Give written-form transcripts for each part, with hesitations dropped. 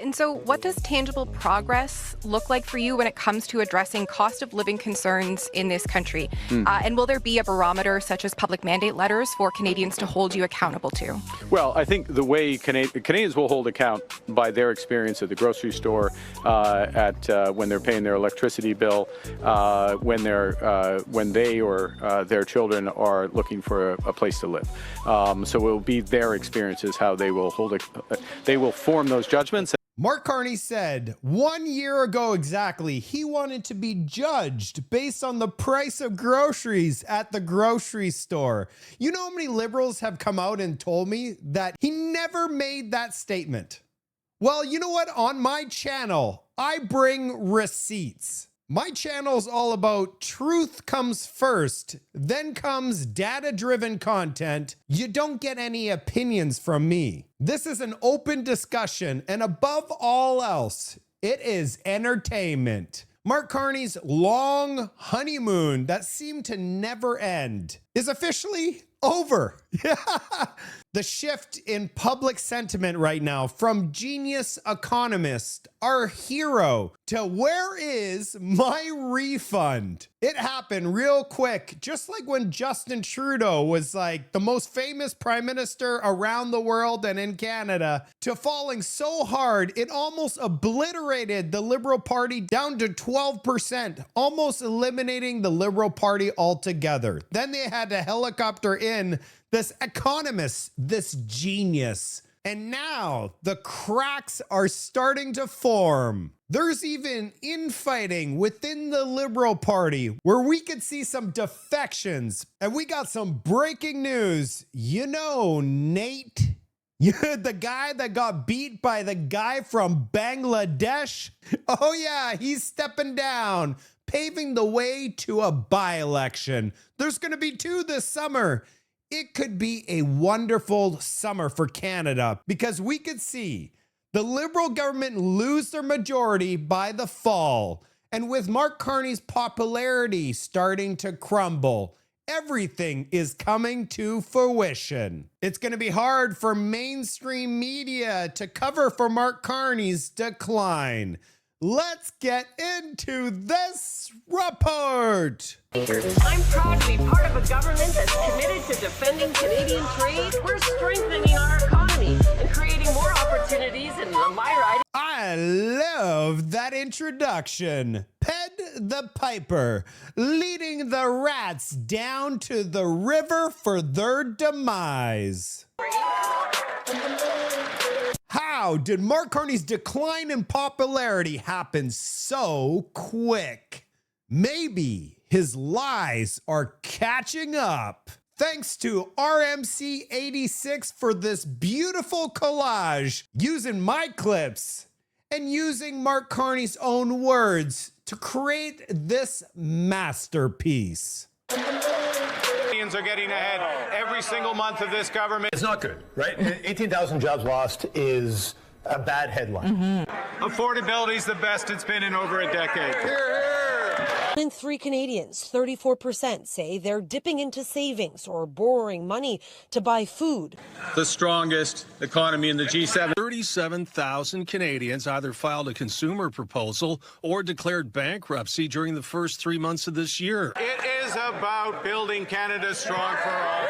And so, what does tangible progress look like for you when it comes to addressing cost of living concerns in this country? And will there be a barometer such as public mandate letters for Canadians to hold you accountable to? Well, I think the way Canadians will hold account by their experience at the grocery store, when they're paying their electricity bill, when they or their children are looking for a place to live. So it will be their experiences how they will they will form those judgments. Mark Carney said 1 year ago exactly, he wanted to be judged based on the price of groceries at the grocery store. You know how many liberals have come out and told me that he never made that statement? Well, you know what? On my channel, I bring receipts. My channel's all about truth comes first, then comes data-driven content. You don't get any opinions from me. This is an open discussion, and above all else, it is entertainment. Mark Carney's long honeymoon that seemed to never end is officially over. The shift in public sentiment right now from genius economist, our hero, to where is my refund? It happened real quick, just like when Justin Trudeau was like the most famous prime minister around the world and in Canada, to falling so hard it almost obliterated the Liberal Party down to 12%, almost eliminating the Liberal Party altogether. Then they had to helicopter in this economist, this genius. And now the cracks are starting to form. There's even infighting within the Liberal Party where we could see some defections. And we got some breaking news. You know, Nate, the guy that got beat by the guy from Bangladesh. Oh yeah, he's stepping down, paving the way to a by-election. There's going to be 2 this summer. It could be a wonderful summer for Canada because we could see the Liberal government lose their majority by the fall. And with Mark Carney's popularity starting to crumble, everything is coming to fruition. It's going to be hard for mainstream media to cover for Mark Carney's decline. Let's get into this report. I'm proud to be part of a government that's committed to defending Canadian trade. We're strengthening our economy and creating more opportunities in the MyRide. I love that introduction. Ped the Piper, leading the rats down to the river for their demise. How did Mark Carney's decline in popularity happen so quick? Maybe his lies are catching up. Thanks to RMC86 for this beautiful collage using my clips and using Mark Carney's own words to create this masterpiece. Canadians are getting ahead every single month of this government. It's not good, right? 18,000 jobs lost is a bad headline. Affordability is the best it's been in over a decade. And 3 Canadians, 34%, say they're dipping into savings or borrowing money to buy food. The strongest economy in the G7. 37,000 Canadians either filed a consumer proposal or declared bankruptcy during the first 3 months of this year. It is about building Canada strong for all.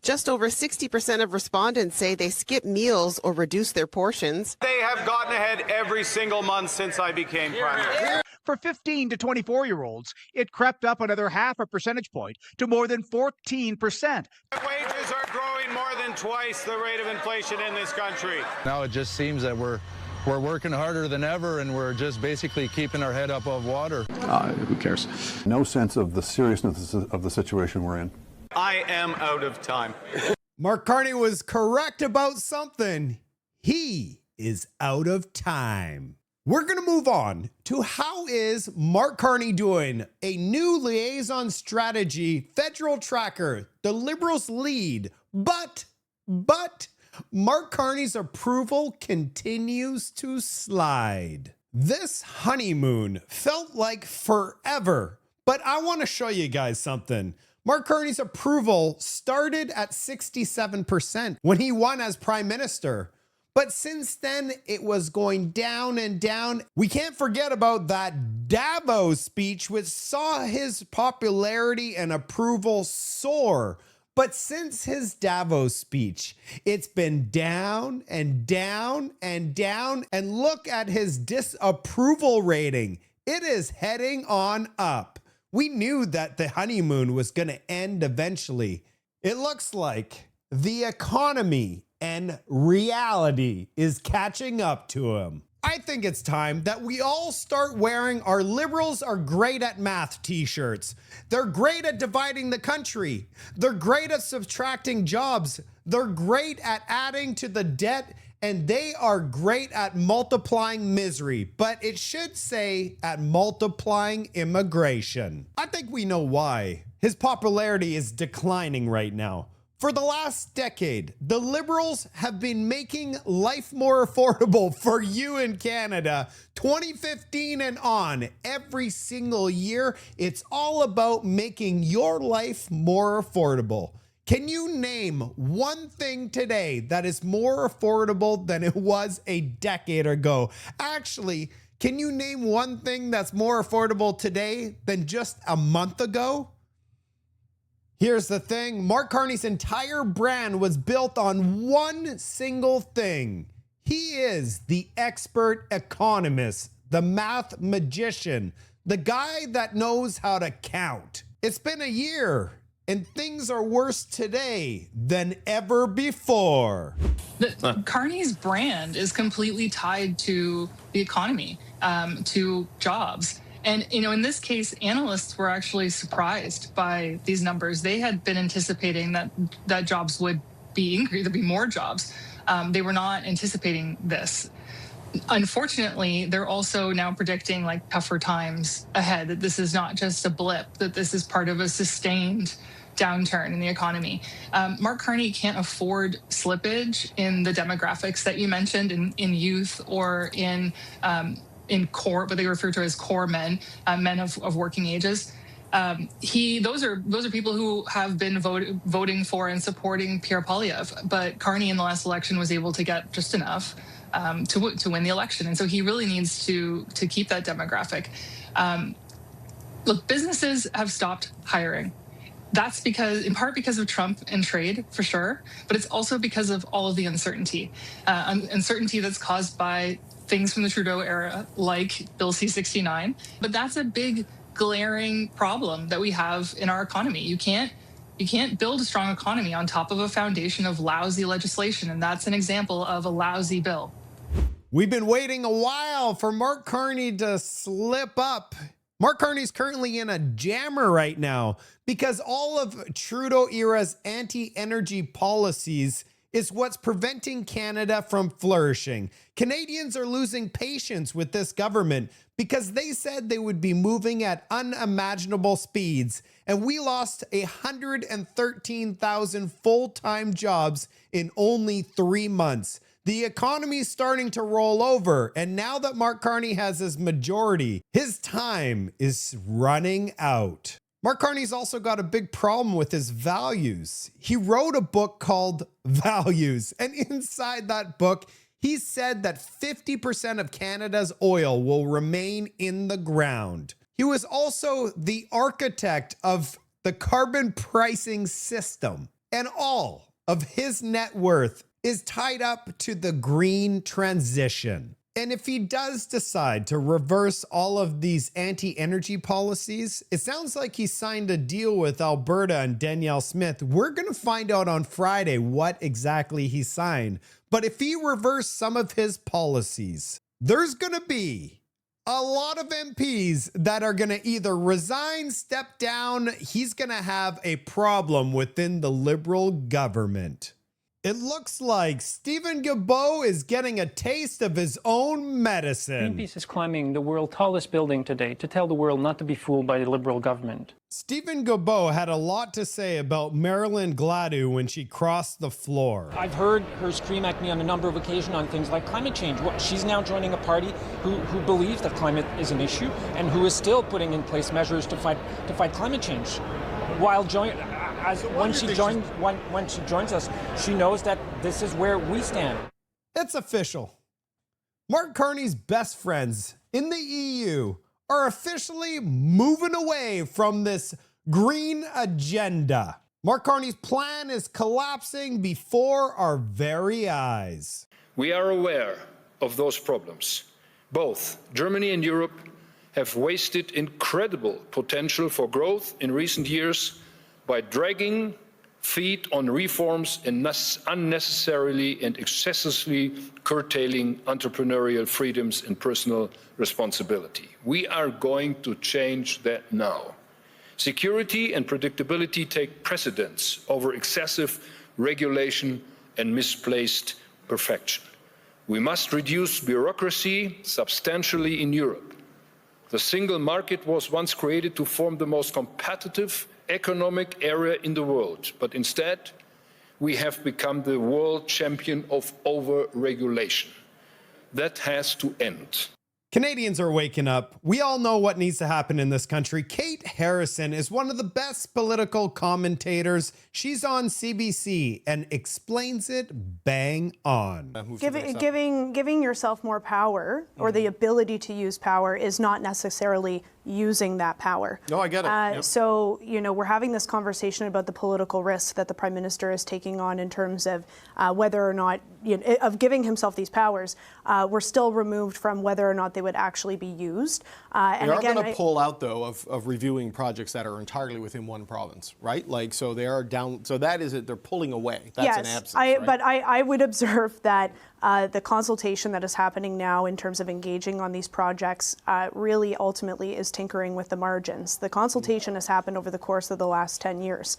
Just over 60% of respondents say they skip meals or reduce their portions. They have gotten ahead every single month since I became prime minister. For 15 to 24-year-olds, it crept up another half a percentage point to more than 14%. Wages are growing more than twice the rate of inflation in this country. Now it just seems that we're working harder than ever, and we're just basically keeping our head above water. Who cares? No sense of the seriousness of the situation we're in. I am out of time. Mark Carney was correct about something. He is out of time. We're going to move on to how is Mark Carney doing? A new liaison strategy, federal tracker, the Liberals lead, but Mark Carney's approval continues to slide. This honeymoon felt like forever, but I want to show you guys something. Mark Carney's approval started at 67% when he won as prime minister. But since then, it was going down and down. We can't forget about that Davos speech, which saw his popularity and approval soar. But since his Davos speech, it's been down and down and down. And look at his disapproval rating. It is heading on up. We knew that the honeymoon was going to end eventually. It looks like the economy and reality is catching up to him. I think it's time that we all start wearing our liberals are great at math t-shirts. They're great at dividing the country. They're great at subtracting jobs. They're great at adding to the debt, and they are great at multiplying misery. But it should say at multiplying immigration. I think we know why. His popularity is declining right now. For the last decade, the Liberals have been making life more affordable for you in Canada. 2015 and on, every single year, it's all about making your life more affordable. Can you name one thing today that is more affordable than it was a decade ago? Actually, can you name one thing that's more affordable today than just a month ago? Here's the thing, Mark Carney's entire brand was built on one single thing. He is the expert economist, the math magician, the guy that knows how to count. It's been a year, and things are worse today than ever before. Carney's brand is completely tied to the economy, to jobs. And, in this case, analysts were actually surprised by these numbers. They had been anticipating that jobs would be increased, there'd be more jobs. They were not anticipating this. Unfortunately, they're also now predicting tougher times ahead, that this is not just a blip, that this is part of a sustained downturn in the economy. Mark Carney can't afford slippage in the demographics that you mentioned in youth or in core, what they refer to as core men, men of working ages. Those are people who have been voting for and supporting Pierre Poilievre, but Carney in the last election was able to get just enough to win the election, and so he really needs to keep that demographic. Look, businesses have stopped hiring. That's in part because of Trump and trade, for sure, but it's also because of all of the uncertainty that's caused by things from the Trudeau era, like Bill C-69. But that's a big, glaring problem that we have in our economy. You can't build a strong economy on top of a foundation of lousy legislation, and that's an example of a lousy bill. We've been waiting a while for Mark Carney to slip up. Mark Carney's currently in a jammer right now because all of Trudeau-era's anti-energy policies is what's preventing Canada from flourishing. Canadians are losing patience with this government because they said they would be moving at unimaginable speeds, and we lost 113,000 full-time jobs in only 3 months. The economy's starting to roll over, and now that Mark Carney has his majority, his time is running out. Mark Carney's also got a big problem with his values. He wrote a book called Values, and inside that book, he said that 50% of Canada's oil will remain in the ground. He was also the architect of the carbon pricing system, and all of his net worth is tied up to the green transition. And if he does decide to reverse all of these anti-energy policies, it sounds like he signed a deal with Alberta and Danielle Smith. We're going to find out on Friday what exactly he signed. But if he reversed some of his policies, there's going to be a lot of MPs that are going to either resign, step down. He's going to have a problem within the Liberal government. It looks like Stephen Guilbeault is getting a taste of his own medicine. Greenpeace is climbing the world's tallest building today to tell the world not to be fooled by the Liberal government. Stephen Guilbeault had a lot to say about Marilyn Gladu when she crossed the floor. I've heard her scream at me on a number of occasions on things like climate change. She's now joining a party who believes that climate is an issue and who is still putting in place measures to fight climate change. When she joins us, she knows that this is where we stand. It's official. Mark Carney's best friends in the EU are officially moving away from this green agenda. Mark Carney's plan is collapsing before our very eyes. We are aware of those problems. Both Germany and Europe have wasted incredible potential for growth in recent years by dragging feet on reforms and unnecessarily and excessively curtailing entrepreneurial freedoms and personal responsibility. We are going to change that now. Security and predictability take precedence over excessive regulation and misplaced perfection. We must reduce bureaucracy substantially in Europe. The single market was once created to form the most competitive economic area in the world, but instead we have become the world champion of over-regulation. That has to end. Canadians are waking up. We all know what needs to happen in this country. Kate Harrison is one of the best political commentators. She's on CBC and explains it bang on. Giving yourself more power or the ability to use power is not necessarily using that power. No, I get it. Yep. So, we're having this conversation about the political risk that the Prime Minister is taking on in terms of whether or not, of giving himself these powers. We're still removed from whether or not they would actually be used. And they are going to pull out, though, of reviewing projects that are entirely within one province, right? So they are down. So that is it. They're pulling away. That's an absence. Right? But I would observe that the consultation that is happening now in terms of engaging on these projects really ultimately is tinkering with the margins. The consultation has happened over the course of the last 10 years.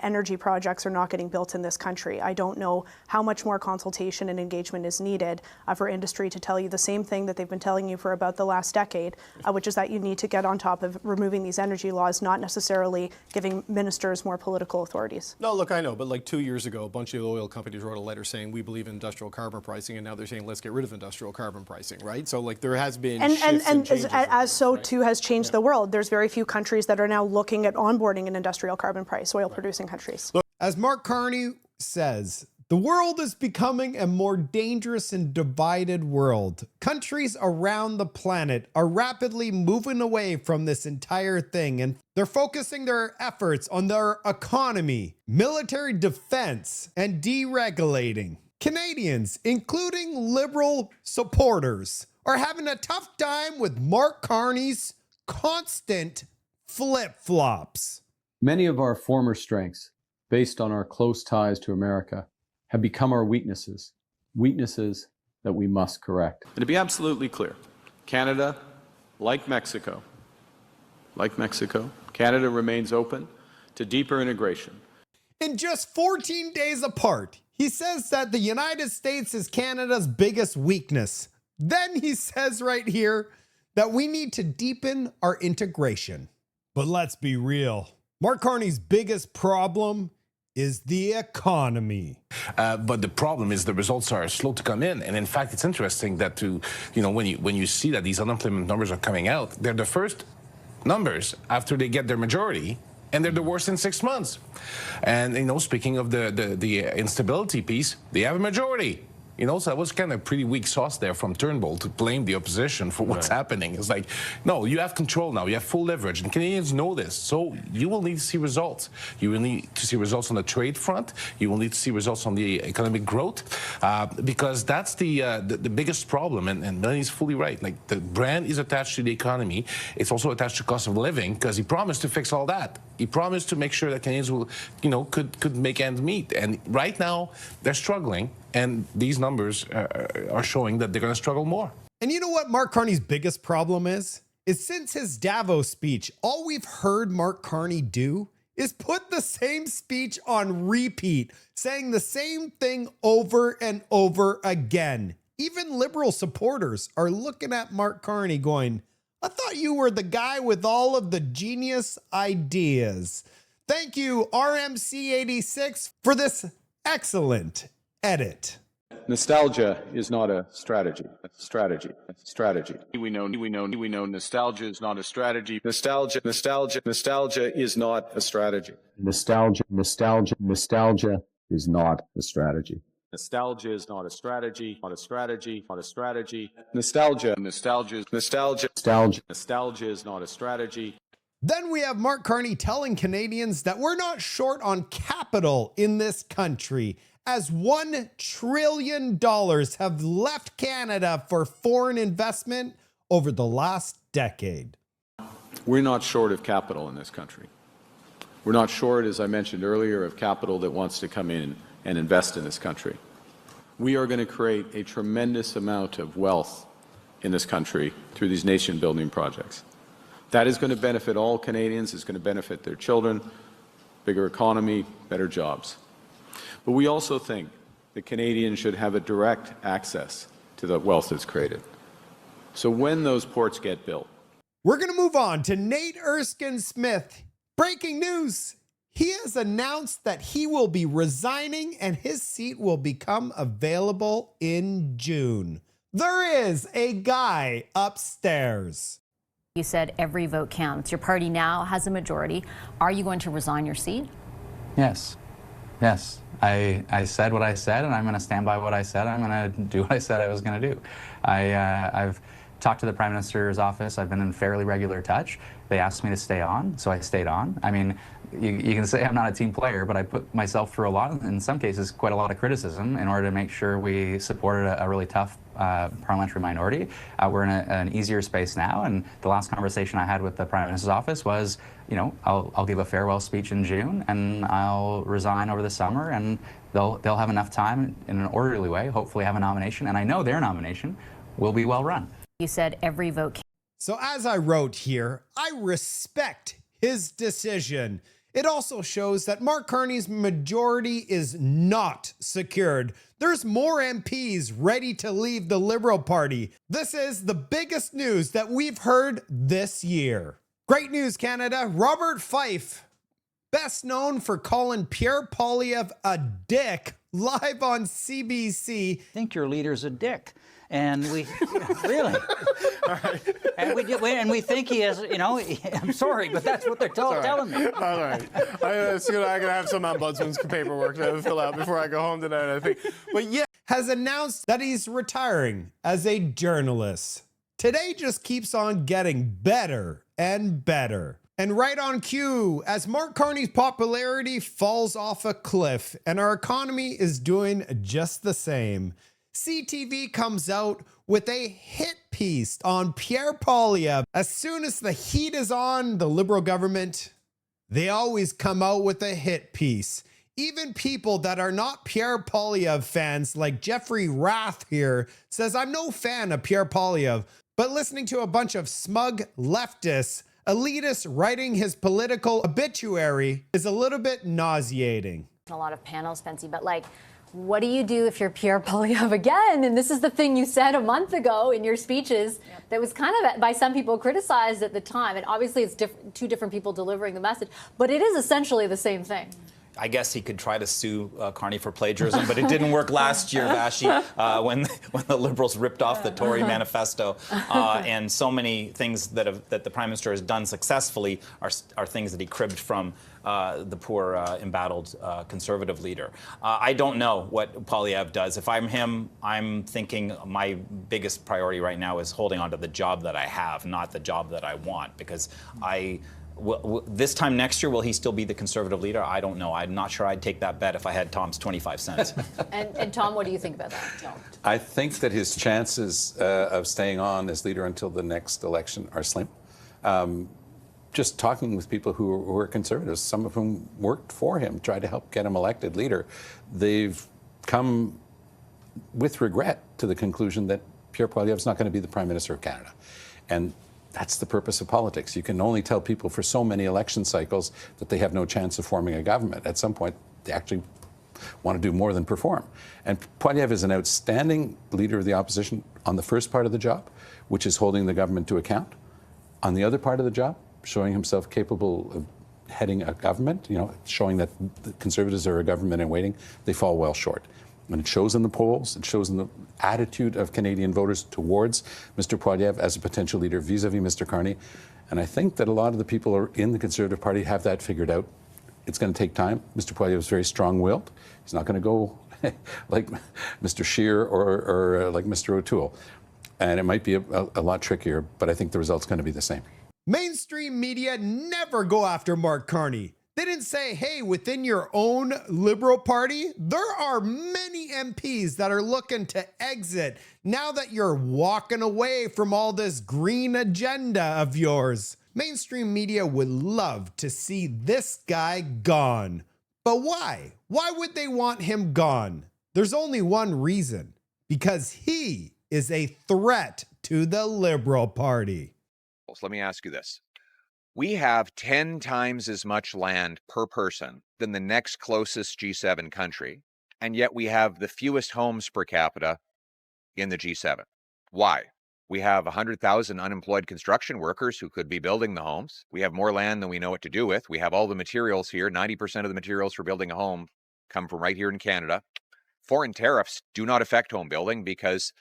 Energy projects are not getting built in this country. I don't know how much more consultation and engagement is needed for industry to tell you the same thing that they've been telling you for about the last decade, which is that you need to get on top of removing these energy laws, not necessarily giving ministers more political authorities. No, look, I know, but like 2 years ago, a bunch of oil companies wrote a letter saying we believe in industrial carbon pricing, and now they're saying let's get rid of industrial carbon pricing, right? So like there has been shifts and changes as so too has changed the world. There's very few countries that are now looking at onboarding an industrial carbon price, oil-producing countries. As Mark Carney says, the world is becoming a more dangerous and divided world. Countries around the planet are rapidly moving away from this entire thing, and they're focusing their efforts on their economy, military defense, and deregulating. Canadians, including Liberal supporters, are having a tough time with Mark Carney's constant flip-flops. Many of our former strengths, based on our close ties to America, have become our weaknesses that we must correct. And to be absolutely clear, Canada, like Mexico, Canada remains open to deeper integration. In just 14 days apart, he says that the United States is Canada's biggest weakness. Then he says right here that we need to deepen our integration. But let's be real. Mark Carney's biggest problem is the economy. But the problem is the results are slow to come in. And in fact, it's interesting that when you see that these unemployment numbers are coming out, they're the first numbers after they get their majority, and they're the worst in 6 months. And speaking of the instability piece, they have a majority. So that was kind of pretty weak sauce there from Turnbull to blame the opposition for what's happening. It's like, no, you have control now. You have full leverage. And Canadians know this. So you will need to see results. You will need to see results on the trade front. You will need to see results on the economic growth because that's the biggest problem. And Melanie's fully right. Like the brand is attached to the economy. It's also attached to cost of living because he promised to fix all that. He promised to make sure that Canadians will, could make ends meet. And right now they're struggling. And these numbers are showing that they're going to struggle more. And you know what Mark Carney's biggest problem is? Since his Davos speech, all we've heard Mark Carney do is put the same speech on repeat, saying the same thing over and over again. Even Liberal supporters are looking at Mark Carney going, I thought you were the guy with all of the genius ideas. Thank you, RMC86, for this excellent edit. Nostalgia is not a strategy. We know nostalgia is not a strategy. Nostalgia is not a strategy. Nostalgia is not a strategy. Nostalgia is not a strategy, not a strategy, not a strategy. Nostalgia, nostalgia, nostalgia, nostalgia. Nostalgia is not a strategy. Then we have Mark Carney telling Canadians that we're not short on capital in this country, as $1 trillion have left Canada for foreign investment over the last decade. We're not short of capital in this country. We're not short, as I mentioned earlier, of capital that wants to come in and invest in this country. We are going to create a tremendous amount of wealth in this country through these nation-building projects. That is going to benefit all Canadians. It's going to benefit their children, bigger economy, better jobs. But we also think that Canadians should have a direct access to the wealth that's created. So when those ports get built, we're going to move on to Nate Erskine-Smith. Breaking news. He has announced that he will be resigning and his seat will become available in June. There is a guy upstairs. You said every vote counts. Your party now has a majority. Are you going to resign your seat? Yes. Yes. I said what I said, and I'm going to stand by what I said. I'm going to do what I said I was going to do. I've talked to the Prime Minister's office. I've been in fairly regular touch. They asked me to stay on, so I stayed on. I mean, you can say I'm not a team player, but I put myself through a lot, in some cases, quite a lot of criticism in order to make sure we supported a really tough parliamentary minority. We're in an easier space now, and the last conversation I had with the Prime Minister's office was, you know, I'll give a farewell speech in June, and I'll resign over the summer, and they'll have enough time in an orderly way, hopefully have a nomination, and I know their nomination will be well run. You said every vote counts. So as I wrote here, I respect his decision. It also shows that Mark Carney's majority is not secured. There's more MPs ready to leave the Liberal Party. This is the biggest news that we've heard this year. Great news, Canada. Robert Fife, best known for calling Pierre Poilievre a dick, live on CBC. I think your leader's a dick. And we, really, and we think he is, you know, I'm sorry, but that's what they're telling me. All right. I'm going to have some ombudsman's paperwork to fill out before I go home tonight, I think. But yeah. Has announced that he's retiring as a journalist. Today just keeps on getting better and better. And right on cue, as Mark Carney's popularity falls off a cliff and our economy is doing just the same, CTV comes out with a hit piece on Pierre Poilievre. As soon as the heat is on the Liberal government, they always come out with a hit piece. Even people that are not Pierre Poilievre fans, like Jeffrey Rath here, says, I'm no fan of Pierre Poilievre, but listening to a bunch of smug leftists, elitists writing his political obituary is a little bit nauseating. A lot of panels, Fancy, but like, what do you do if you're Pierre Poilievre again? And this is the thing you said a month ago in your speeches that was kind of, by some people, criticized at the time. And obviously it's two different people delivering the message, but it is essentially the same thing. I guess he could try to sue Carney for plagiarism, but it didn't work last year, Vashi, when the Liberals ripped off the Tory manifesto. And so many things that the Prime Minister has done successfully are things that he cribbed from the poor, embattled Conservative leader. I don't know what Poilievre does. If I'm him, I'm thinking my biggest priority right now is holding on to the job that I have, not the job that I want, because this time next year, will he still be the Conservative leader? I don't know. I'm not sure I'd take that bet if I had Tom's 25 cents. And Tom, what do you think about that? No. I think that his chances of staying on as leader until the next election are slim. Just talking with people who are Conservatives, some of whom worked for him, tried to help get him elected leader, they've come with regret to the conclusion that Pierre Poilievre is not going to be the Prime Minister of Canada. And that's the purpose of politics. You can only tell people for so many election cycles that they have no chance of forming a government. At some point, they actually want to do more than perform. And Poilievre is an outstanding leader of the opposition on the first part of the job, which is holding the government to account. On the other part of the job, showing himself capable of heading a government, you know, showing that the Conservatives are a government in waiting, they fall well short. And it shows in the polls, it shows in the attitude of Canadian voters towards Mr. Poilievre as a potential leader vis-a-vis Mr. Carney. And I think that a lot of the people in the Conservative Party have that figured out. It's going to take time. Mr. Poilievre is very strong-willed. He's not going to go like Mr. Scheer or like Mr. O'Toole. And it might be a lot trickier, but I think the result's going to be the same. Mainstream media never go after Mark Carney. They didn't say, hey, within your own Liberal Party, there are many MPs that are looking to exit now that you're walking away from all this green agenda of yours. Mainstream media would love to see this guy gone. But why? Why would they want him gone? There's only one reason. Because he is a threat to the Liberal Party. Let me ask you this. We have 10 times as much land per person than the next closest G7 country, and yet we have the fewest homes per capita in the G7. Why? We have 100,000 unemployed construction workers who could be building the homes. We have more land than we know what to do with. We have all the materials here. 90% of the materials for building a home come from right here in Canada. Foreign tariffs do not affect home building because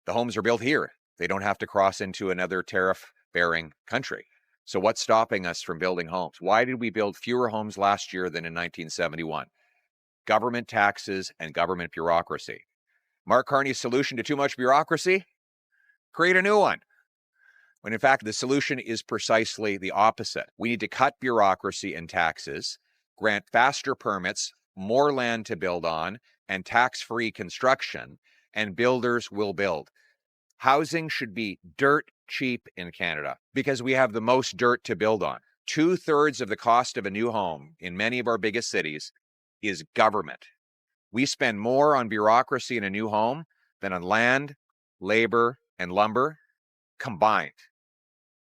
the homes are built here. They don't have to cross into another tariff-bearing country. So what's stopping us from building homes? Why did we build fewer homes last year than in 1971? Government taxes and government bureaucracy. Mark Carney's solution to too much bureaucracy? Create a new one. When in fact, the solution is precisely the opposite. We need to cut bureaucracy and taxes, grant faster permits, more land to build on, and tax-free construction, and builders will build. Housing should be dirt cheap in Canada because we have the most dirt to build on. 2/3 of the cost of a new home in many of our biggest cities is government. We spend more on bureaucracy in a new home than on land, labor, and lumber combined.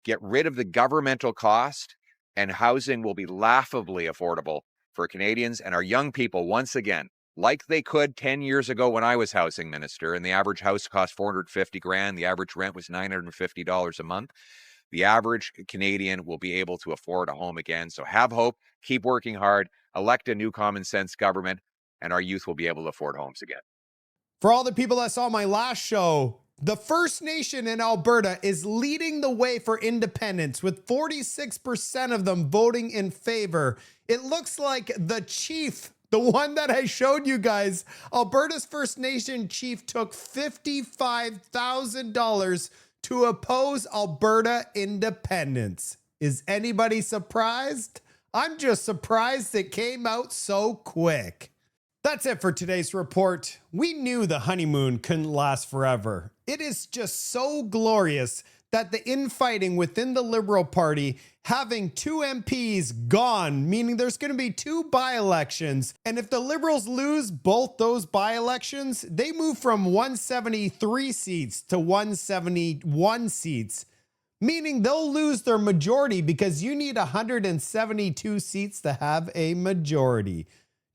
Get rid of the governmental cost and housing will be laughably affordable for Canadians and our young people once again, like they could 10 years ago when I was housing minister and the average house cost $450,000, the average rent was $950 a month. The average Canadian will be able to afford a home again. So have hope, keep working hard, elect a new common sense government, and our youth will be able to afford homes again. For all the people that saw my last show, the First Nation in Alberta is leading the way for independence with 46% of them voting in favor. It looks like the chief, the one that I showed you guys, Alberta's First Nation chief took $55,000 to oppose Alberta independence. Is anybody surprised? I'm just surprised it came out so quick. That's it for today's report. We knew the honeymoon couldn't last forever. It is just so glorious that the infighting within the Liberal Party, having 2 MPs gone, meaning there's going to be 2 by-elections. And if the Liberals lose both those by-elections, they move from 173 seats to 171 seats, meaning they'll lose their majority because you need 172 seats to have a majority.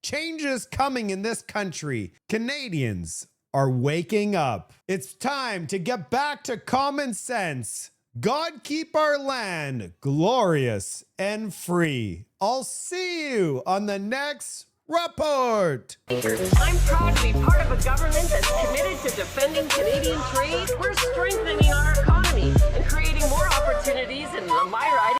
Change is coming in this country. Canadians are waking up. It's time to get back to common sense. God keep our land glorious and free. I'll see you on the next report. I'm proud to be part of a government that's committed to defending Canadian trade. We're strengthening our economy and creating more opportunities in my riding.